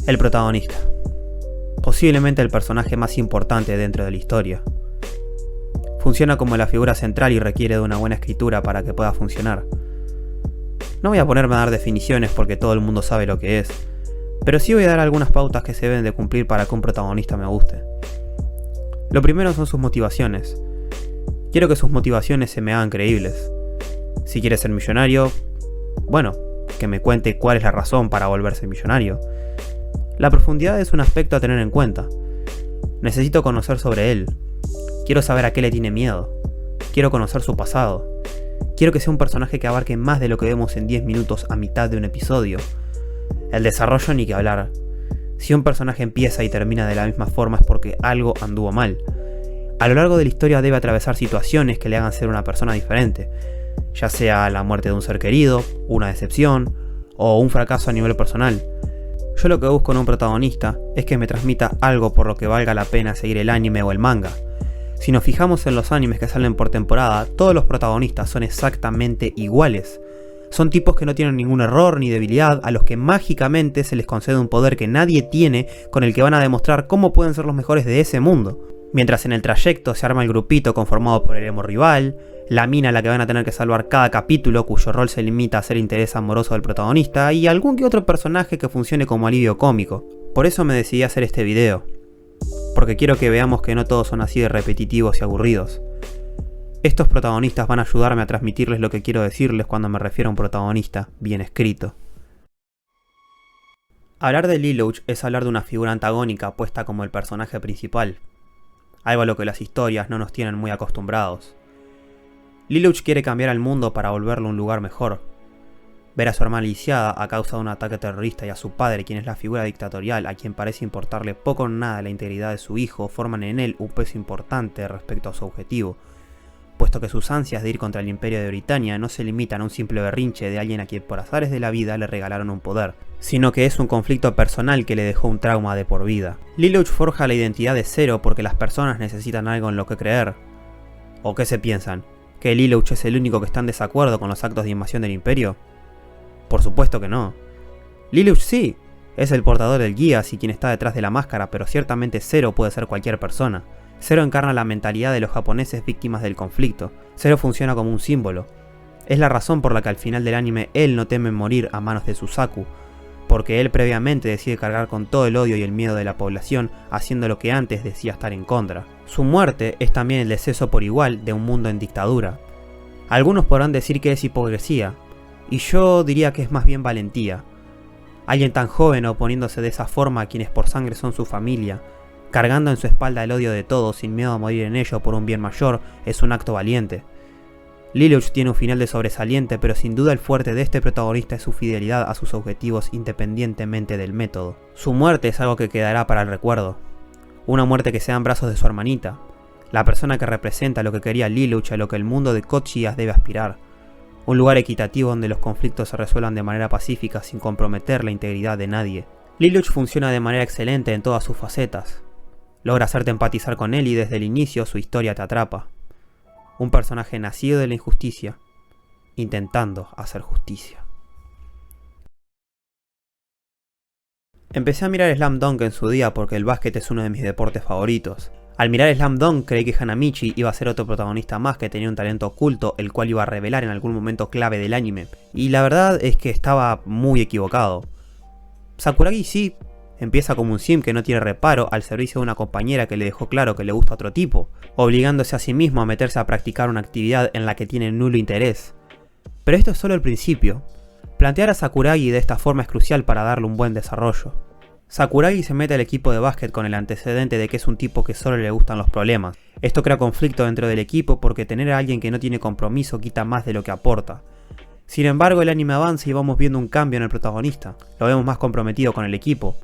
El protagonista. Posiblemente el personaje más importante dentro de la historia. Funciona como la figura central y requiere de una buena escritura para que pueda funcionar. No voy a ponerme a dar definiciones porque todo el mundo sabe lo que es, pero sí voy a dar algunas pautas que se deben de cumplir para que un protagonista me guste. Lo primero son sus motivaciones. Quiero que sus motivaciones se me hagan creíbles. Si quiere ser millonario, bueno, que me cuente cuál es la razón para volverse millonario. La profundidad es un aspecto a tener en cuenta. Necesito conocer sobre él. Quiero saber a qué le tiene miedo. Quiero conocer su pasado. Quiero que sea un personaje que abarque más de lo que vemos en 10 minutos a mitad de un episodio. El desarrollo ni que hablar. Si un personaje empieza y termina de la misma forma es porque algo anduvo mal. A lo largo de la historia debe atravesar situaciones que le hagan ser una persona diferente, ya sea la muerte de un ser querido, una decepción o un fracaso a nivel personal. Yo lo que busco en un protagonista es que me transmita algo por lo que valga la pena seguir el anime o el manga. Si nos fijamos en los animes que salen por temporada, todos los protagonistas son exactamente iguales. Son tipos que no tienen ningún error ni debilidad, a los que mágicamente se les concede un poder que nadie tiene, con el que van a demostrar cómo pueden ser los mejores de ese mundo. Mientras en el trayecto se arma el grupito conformado por el emo rival, la mina a la que van a tener que salvar cada capítulo, cuyo rol se limita a ser interés amoroso del protagonista, y algún que otro personaje que funcione como alivio cómico. Por eso me decidí a hacer este video, porque quiero que veamos que no todos son así de repetitivos y aburridos. Estos protagonistas van a ayudarme a transmitirles lo que quiero decirles cuando me refiero a un protagonista bien escrito. Hablar de Lelouch es hablar de una figura antagónica puesta como el personaje principal, algo a lo que las historias no nos tienen muy acostumbrados. Lelouch quiere cambiar al mundo para volverlo un lugar mejor. Ver a su hermana lisiada a causa de un ataque terrorista y a su padre, quien es la figura dictatorial a quien parece importarle poco o nada la integridad de su hijo, forman en él un peso importante respecto a su objetivo, puesto que sus ansias de ir contra el Imperio de Britania no se limitan a un simple berrinche de alguien a quien por azares de la vida le regalaron un poder, sino que es un conflicto personal que le dejó un trauma de por vida. Lelouch forja la identidad de Zero porque las personas necesitan algo en lo que creer. ¿O qué se piensan? ¿Que Lelouch es el único que está en desacuerdo con los actos de invasión del Imperio? Por supuesto que no. Lelouch sí, es el portador del guías y quien está detrás de la máscara, pero ciertamente Zero puede ser cualquier persona. Zero encarna la mentalidad de los japoneses víctimas del conflicto. Zero funciona como un símbolo. Es la razón por la que al final del anime él no teme morir a manos de Suzaku, porque él previamente decide cargar con todo el odio y el miedo de la población, haciendo lo que antes decía estar en contra. Su muerte es también el deceso por igual de un mundo en dictadura. Algunos podrán decir que es hipocresía, y yo diría que es más bien valentía. Alguien tan joven oponiéndose de esa forma a quienes por sangre son su familia, cargando en su espalda el odio de todos sin miedo a morir en ello por un bien mayor, es un acto valiente. Lelouch tiene un final de sobresaliente, pero sin duda el fuerte de este protagonista es su fidelidad a sus objetivos independientemente del método. Su muerte es algo que quedará para el recuerdo. Una muerte que sea en brazos de su hermanita, la persona que representa lo que quería Lelouch, a lo que el mundo de Code Geass debe aspirar. Un lugar equitativo donde los conflictos se resuelvan de manera pacífica sin comprometer la integridad de nadie. Lelouch funciona de manera excelente en todas sus facetas. Logra hacerte empatizar con él y desde el inicio su historia te atrapa. Un personaje nacido de la injusticia, intentando hacer justicia. Empecé a mirar Slam Dunk en su día porque el básquet es uno de mis deportes favoritos. Al mirar Slam Dunk creí que Hanamichi iba a ser otro protagonista más que tenía un talento oculto, el cual iba a revelar en algún momento clave del anime. Y la verdad es que estaba muy equivocado. Sakuragi sí, empieza como un sim que no tiene reparo al servicio de una compañera que le dejó claro que le gusta otro tipo, obligándose a sí mismo a meterse a practicar una actividad en la que tiene nulo interés. Pero esto es solo el principio. Plantear a Sakuragi de esta forma es crucial para darle un buen desarrollo. Sakuragi se mete al equipo de básquet con el antecedente de que es un tipo que solo le gustan los problemas. Esto crea conflicto dentro del equipo porque tener a alguien que no tiene compromiso quita más de lo que aporta. Sin embargo, el anime avanza y vamos viendo un cambio en el protagonista. Lo vemos más comprometido con el equipo,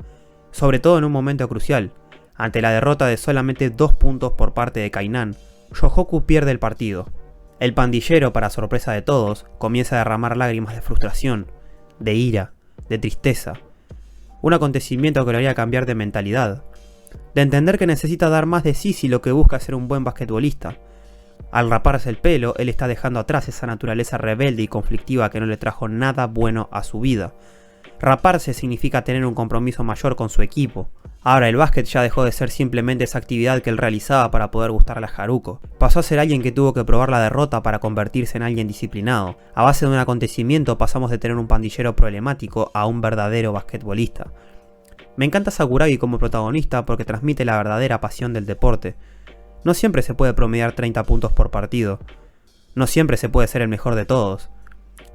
sobre todo en un momento crucial. Ante la derrota de solamente 2 puntos por parte de Kainan, Yohoku pierde el partido. El pandillero, para sorpresa de todos, comienza a derramar lágrimas de frustración, de ira, de tristeza. Un acontecimiento que lo haría cambiar de mentalidad, de entender que necesita dar más de sí si lo que busca es ser un buen basquetbolista. Al raparse el pelo, él está dejando atrás esa naturaleza rebelde y conflictiva que no le trajo nada bueno a su vida. Raparse significa tener un compromiso mayor con su equipo. Ahora el básquet ya dejó de ser simplemente esa actividad que él realizaba para poder gustarle a Haruko. Pasó a ser alguien que tuvo que probar la derrota para convertirse en alguien disciplinado. A base de un acontecimiento pasamos de tener un pandillero problemático a un verdadero basquetbolista. Me encanta Sakuragi como protagonista porque transmite la verdadera pasión del deporte. No siempre se puede promediar 30 puntos por partido. No siempre se puede ser el mejor de todos.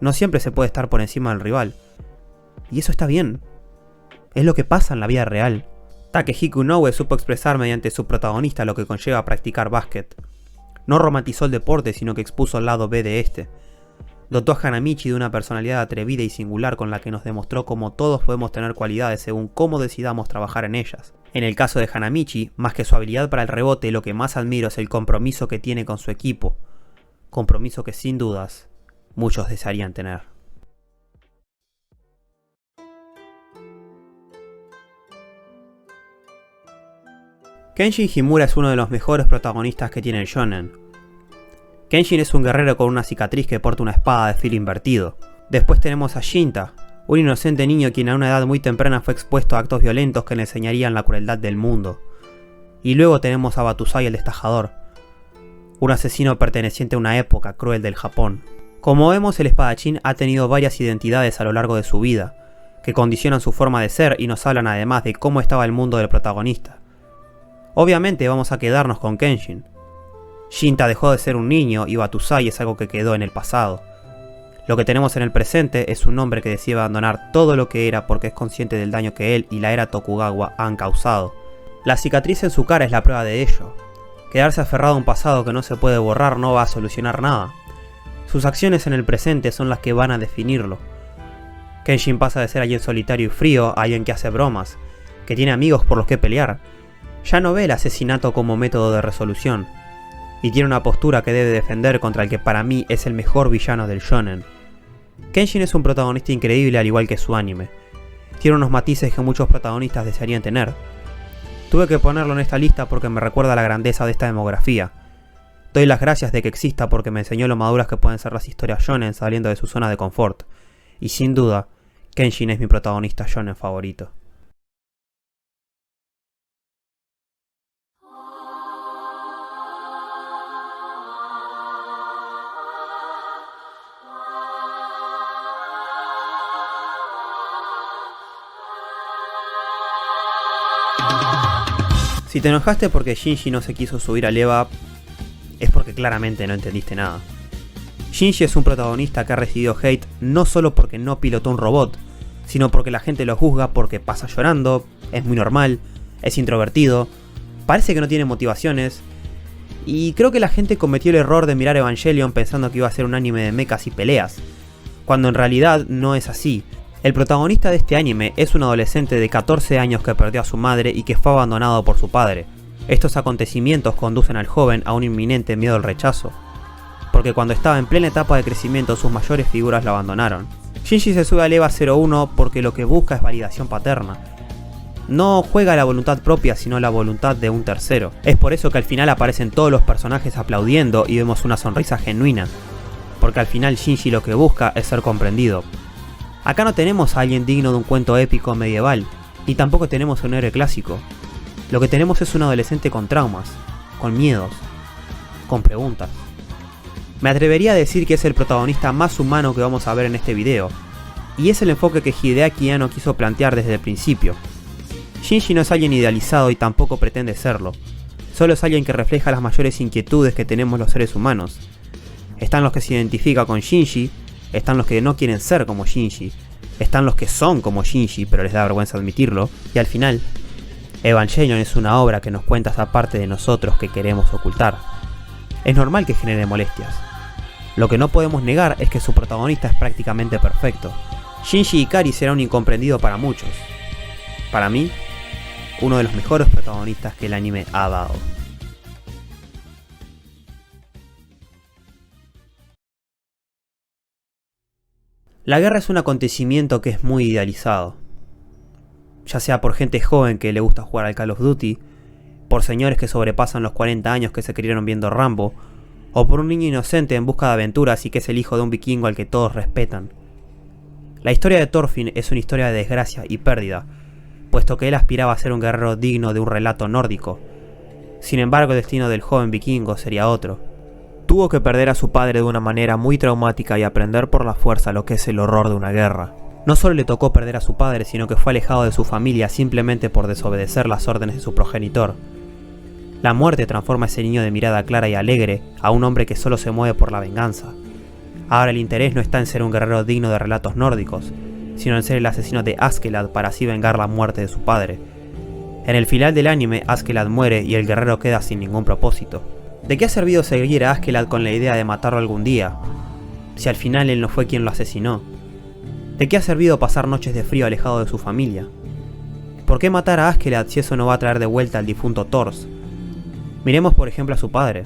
No siempre se puede estar por encima del rival. Y eso está bien. Es lo que pasa en la vida real. Takehiko Inoue supo expresar mediante su protagonista lo que conlleva practicar básquet. No romantizó el deporte, sino que expuso el lado B de este. Dotó a Hanamichi de una personalidad atrevida y singular con la que nos demostró cómo todos podemos tener cualidades según cómo decidamos trabajar en ellas. En el caso de Hanamichi, más que su habilidad para el rebote, lo que más admiro es el compromiso que tiene con su equipo. Compromiso que sin dudas muchos desearían tener. Kenshin Himura es uno de los mejores protagonistas que tiene el shonen. Kenshin es un guerrero con una cicatriz que porta una espada de filo invertido. Después tenemos a Shinta, un inocente niño quien a una edad muy temprana fue expuesto a actos violentos que le enseñarían la crueldad del mundo. Y luego tenemos a Batusai el Destajador, un asesino perteneciente a una época cruel del Japón. Como vemos, el espadachín ha tenido varias identidades a lo largo de su vida, que condicionan su forma de ser y nos hablan además de cómo estaba el mundo del protagonista. Obviamente vamos a quedarnos con Kenshin. Shinta dejó de ser un niño y Batusai es algo que quedó en el pasado. Lo que tenemos en el presente es un hombre que decide abandonar todo lo que era porque es consciente del daño que él y la era Tokugawa han causado. La cicatriz en su cara es la prueba de ello. Quedarse aferrado a un pasado que no se puede borrar no va a solucionar nada. Sus acciones en el presente son las que van a definirlo. Kenshin pasa de ser alguien solitario y frío a alguien que hace bromas, que tiene amigos por los que pelear. Ya no ve el asesinato como método de resolución, y tiene una postura que debe defender contra el que para mí es el mejor villano del shonen. Kenshin es un protagonista increíble al igual que su anime. Tiene unos matices que muchos protagonistas desearían tener. Tuve que ponerlo en esta lista porque me recuerda la grandeza de esta demografía. Doy las gracias de que exista porque me enseñó lo maduras que pueden ser las historias shonen saliendo de su zona de confort. Y sin duda, Kenshin es mi protagonista shonen favorito. Si te enojaste porque Shinji no se quiso subir al EVA, es porque claramente no entendiste nada. Shinji es un protagonista que ha recibido hate no solo porque no pilotó un robot, sino porque la gente lo juzga porque pasa llorando, es muy normal, es introvertido, parece que no tiene motivaciones, y creo que la gente cometió el error de mirar Evangelion pensando que iba a ser un anime de mechas y peleas, cuando en realidad no es así. El protagonista de este anime es un adolescente de 14 años que perdió a su madre y que fue abandonado por su padre. Estos acontecimientos conducen al joven a un inminente miedo al rechazo, porque cuando estaba en plena etapa de crecimiento sus mayores figuras lo abandonaron. Shinji se sube al EVA 01 porque lo que busca es validación paterna. No juega la voluntad propia sino la voluntad de un tercero. Es por eso que al final aparecen todos los personajes aplaudiendo y vemos una sonrisa genuina, porque al final Shinji lo que busca es ser comprendido. Acá no tenemos a alguien digno de un cuento épico medieval, y tampoco tenemos un héroe clásico. Lo que tenemos es un adolescente con traumas, con miedos, con preguntas. Me atrevería a decir que es el protagonista más humano que vamos a ver en este video, y es el enfoque que Hideaki Anno quiso plantear desde el principio. Shinji no es alguien idealizado y tampoco pretende serlo, solo es alguien que refleja las mayores inquietudes que tenemos los seres humanos. Están los que se identifican con Shinji, están los que no quieren ser como Shinji, están los que son como Shinji pero les da vergüenza admitirlo, y al final, Evangelion es una obra que nos cuenta esa parte de nosotros que queremos ocultar. Es normal que genere molestias. Lo que no podemos negar es que su protagonista es prácticamente perfecto. Shinji Ikari será un incomprendido para muchos. Para mí, uno de los mejores protagonistas que el anime ha dado. La guerra es un acontecimiento que es muy idealizado, ya sea por gente joven que le gusta jugar al Call of Duty, por señores que sobrepasan los 40 años que se criaron viendo Rambo, o por un niño inocente en busca de aventuras y que es el hijo de un vikingo al que todos respetan. La historia de Thorfinn es una historia de desgracia y pérdida, puesto que él aspiraba a ser un guerrero digno de un relato nórdico. Sin embargo, el destino del joven vikingo sería otro. Tuvo que perder a su padre de una manera muy traumática y aprender por la fuerza lo que es el horror de una guerra. No solo le tocó perder a su padre, sino que fue alejado de su familia simplemente por desobedecer las órdenes de su progenitor. La muerte transforma a ese niño de mirada clara y alegre a un hombre que solo se mueve por la venganza. Ahora el interés no está en ser un guerrero digno de relatos nórdicos, sino en ser el asesino de Askeladd para así vengar la muerte de su padre. En el final del anime, Askeladd muere y el guerrero queda sin ningún propósito. ¿De qué ha servido seguir a Askeladd con la idea de matarlo algún día, si al final él no fue quien lo asesinó? ¿De qué ha servido pasar noches de frío alejado de su familia? ¿Por qué matar a Askeladd si eso no va a traer de vuelta al difunto Thors? Miremos por ejemplo a su padre.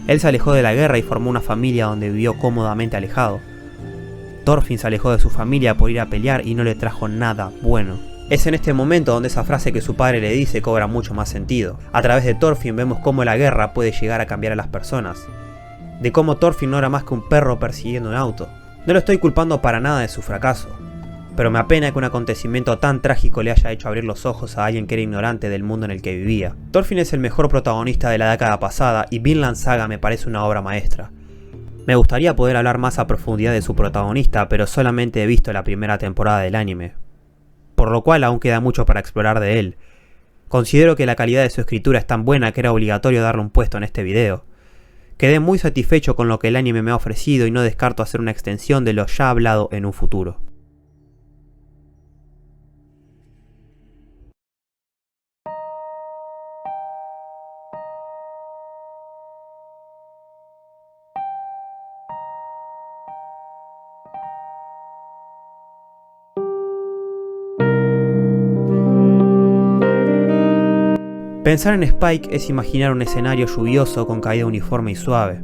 Él se alejó de la guerra y formó una familia donde vivió cómodamente alejado. Thorfinn se alejó de su familia por ir a pelear y no le trajo nada bueno. Es en este momento donde esa frase que su padre le dice cobra mucho más sentido. A través de Thorfinn vemos cómo la guerra puede llegar a cambiar a las personas. De cómo Thorfinn no era más que un perro persiguiendo un auto. No lo estoy culpando para nada de su fracaso, pero me apena que un acontecimiento tan trágico le haya hecho abrir los ojos a alguien que era ignorante del mundo en el que vivía. Thorfinn es el mejor protagonista de la década pasada y Vinland Saga me parece una obra maestra. Me gustaría poder hablar más a profundidad de su protagonista, pero solamente he visto la primera temporada del anime, por lo cual aún queda mucho para explorar de él. Considero que la calidad de su escritura es tan buena que era obligatorio darle un puesto en este video. Quedé muy satisfecho con lo que el anime me ha ofrecido y no descarto hacer una extensión de lo ya hablado en un futuro. Pensar en Spike es imaginar un escenario lluvioso con caída uniforme y suave,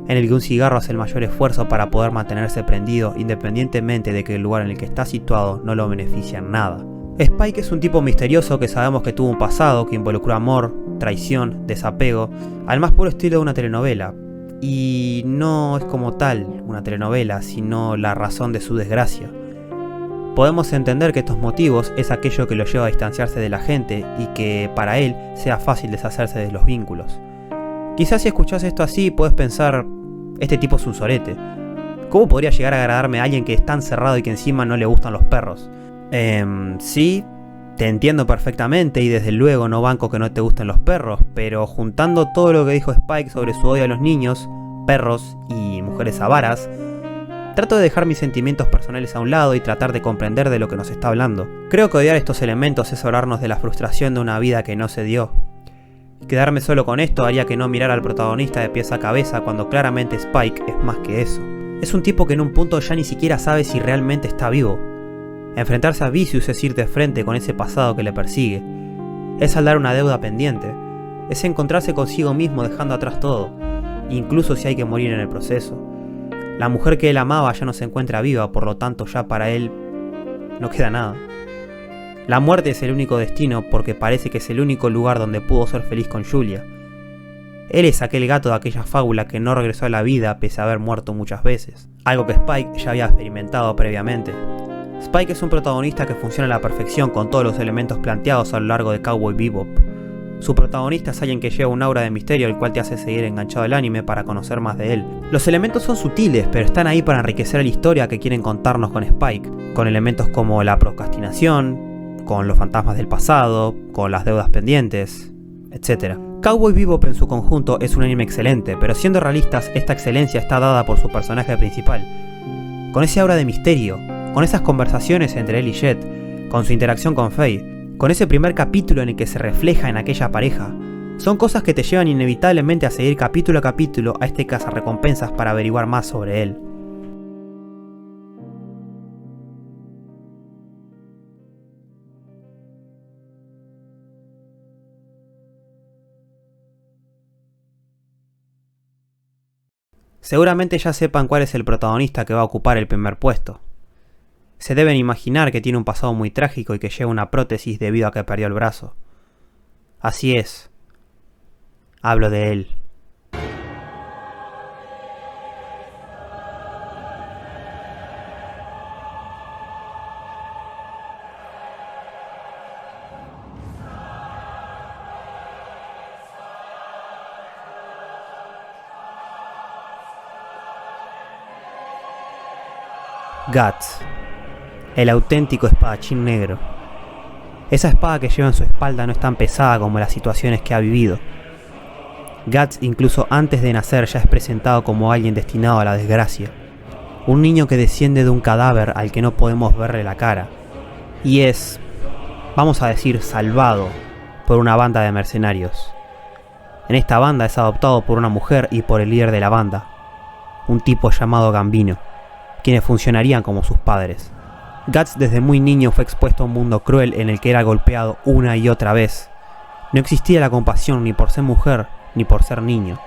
en el que un cigarro hace el mayor esfuerzo para poder mantenerse prendido independientemente de que el lugar en el que está situado no lo beneficia en nada. Spike es un tipo misterioso que sabemos que tuvo un pasado que involucró amor, traición, desapego, al más puro estilo de una telenovela, y no es como tal una telenovela, sino la razón de su desgracia. Podemos entender que estos motivos es aquello que lo lleva a distanciarse de la gente y que para él sea fácil deshacerse de los vínculos. Quizás si escuchás esto así puedes pensar, este tipo es un sorete. ¿Cómo podría llegar a agradarme a alguien que es tan cerrado y que encima no le gustan los perros? Sí, te entiendo perfectamente y desde luego no banco que no te gusten los perros, pero juntando todo lo que dijo Spike sobre su odio a los niños, perros y mujeres avaras, trato de dejar mis sentimientos personales a un lado y tratar de comprender de lo que nos está hablando. Creo que odiar estos elementos es hablarnos de la frustración de una vida que no se dio. Quedarme solo con esto haría que no mirara al protagonista de pies a cabeza cuando claramente Spike es más que eso. Es un tipo que en un punto ya ni siquiera sabe si realmente está vivo. Enfrentarse a Vicious es ir de frente con ese pasado que le persigue. Es saldar una deuda pendiente. Es encontrarse consigo mismo dejando atrás todo, incluso si hay que morir en el proceso. La mujer que él amaba ya no se encuentra viva, por lo tanto ya para él no queda nada. La muerte es el único destino porque parece que es el único lugar donde pudo ser feliz con Julia. Él es aquel gato de aquella fábula que no regresó a la vida pese a haber muerto muchas veces, algo que Spike ya había experimentado previamente. Spike es un protagonista que funciona a la perfección con todos los elementos planteados a lo largo de Cowboy Bebop. Su protagonista es alguien que lleva un aura de misterio el cual te hace seguir enganchado al anime para conocer más de él. Los elementos son sutiles, pero están ahí para enriquecer la historia que quieren contarnos con Spike, con elementos como la procrastinación, con los fantasmas del pasado, con las deudas pendientes, etc. Cowboy Bebop en su conjunto es un anime excelente, pero siendo realistas, esta excelencia está dada por su personaje principal, con ese aura de misterio, con esas conversaciones entre él y Jet, con su interacción con Faye, con ese primer capítulo en el que se refleja en aquella pareja. Son cosas que te llevan inevitablemente a seguir capítulo a capítulo a este cazarrecompensas para averiguar más sobre él. Seguramente ya sepan cuál es el protagonista que va a ocupar el primer puesto. Se deben imaginar que tiene un pasado muy trágico y que lleva una prótesis debido a que perdió el brazo. Así es. Hablo de él. Guts, el auténtico espadachín negro. Esa espada que lleva en su espalda no es tan pesada como las situaciones que ha vivido. Guts, incluso antes de nacer, ya es presentado como alguien destinado a la desgracia. Un niño que desciende de un cadáver al que no podemos verle la cara. Y es, vamos a decir, salvado por una banda de mercenarios. En esta banda es adoptado por una mujer y por el líder de la banda, un tipo llamado Gambino, quienes funcionarían como sus padres. Guts desde muy niño fue expuesto a un mundo cruel en el que era golpeado una y otra vez. No existía la compasión ni por ser mujer ni por ser niño.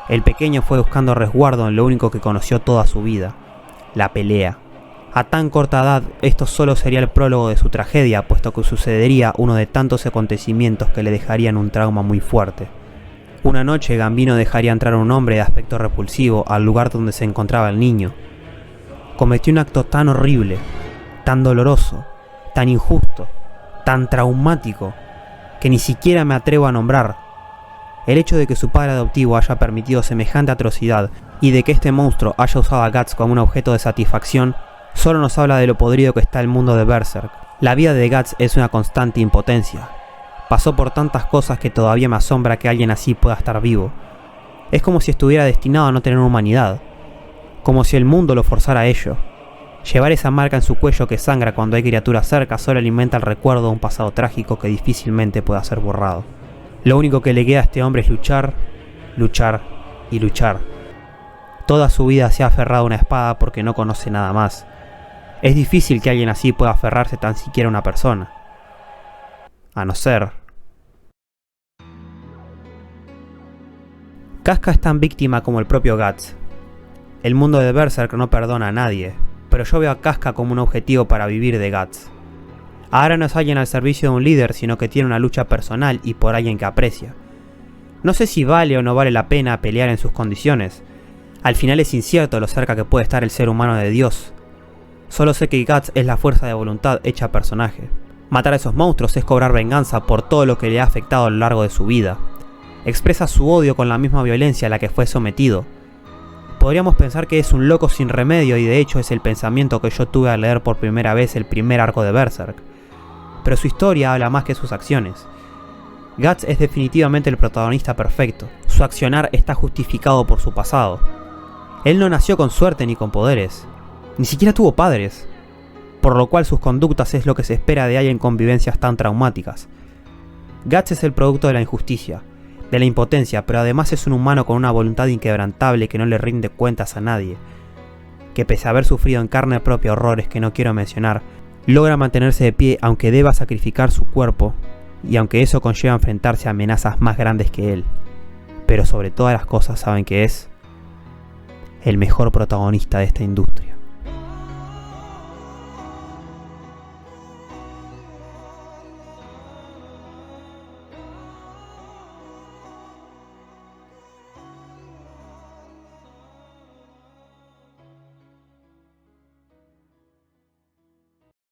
El pequeño fue buscando resguardo en lo único que conoció toda su vida, la pelea. A tan corta edad, esto solo sería el prólogo de su tragedia, puesto que sucedería uno de tantos acontecimientos que le dejarían un trauma muy fuerte. Una noche, Gambino dejaría entrar a un hombre de aspecto repulsivo al lugar donde se encontraba el niño. Cometió un acto tan horrible, tan doloroso, tan injusto, tan traumático, que ni siquiera me atrevo a nombrar. El hecho de que su padre adoptivo haya permitido semejante atrocidad y de que este monstruo haya usado a Guts como un objeto de satisfacción solo nos habla de lo podrido que está el mundo de Berserk. La vida de Guts es una constante impotencia. Pasó por tantas cosas que todavía me asombra que alguien así pueda estar vivo. Es como si estuviera destinado a no tener humanidad. Como si el mundo lo forzara a ello. Llevar esa marca en su cuello que sangra cuando hay criaturas cerca solo alimenta el recuerdo de un pasado trágico que difícilmente pueda ser borrado. Lo único que le queda a este hombre es luchar, luchar y luchar. Toda su vida se ha aferrado a una espada porque no conoce nada más. Es difícil que alguien así pueda aferrarse tan siquiera a una persona. A no ser... Casca es tan víctima como el propio Guts. El mundo de Berserk no perdona a nadie, pero yo veo a Casca como un objetivo para vivir de Guts. Ahora no es alguien al servicio de un líder, sino que tiene una lucha personal y por alguien que aprecia. No sé si vale o no vale la pena pelear en sus condiciones. Al final es incierto lo cerca que puede estar el ser humano de Dios. Solo sé que Guts es la fuerza de voluntad hecha personaje. Matar a esos monstruos es cobrar venganza por todo lo que le ha afectado a lo largo de su vida. Expresa su odio con la misma violencia a la que fue sometido. Podríamos pensar que es un loco sin remedio y de hecho es el pensamiento que yo tuve al leer por primera vez el primer arco de Berserk. Pero su historia habla más que sus acciones. Guts es definitivamente el protagonista perfecto. Su accionar está justificado por su pasado. Él no nació con suerte ni con poderes. Ni siquiera tuvo padres. Por lo cual sus conductas es lo que se espera de alguien con vivencias tan traumáticas. Guts es el producto de la injusticia, de la impotencia, pero además es un humano con una voluntad inquebrantable que no le rinde cuentas a nadie, que pese a haber sufrido en carne propia horrores que no quiero mencionar, logra mantenerse de pie aunque deba sacrificar su cuerpo, y aunque eso conlleva enfrentarse a amenazas más grandes que él. Pero sobre todas las cosas saben que es el mejor protagonista de esta industria.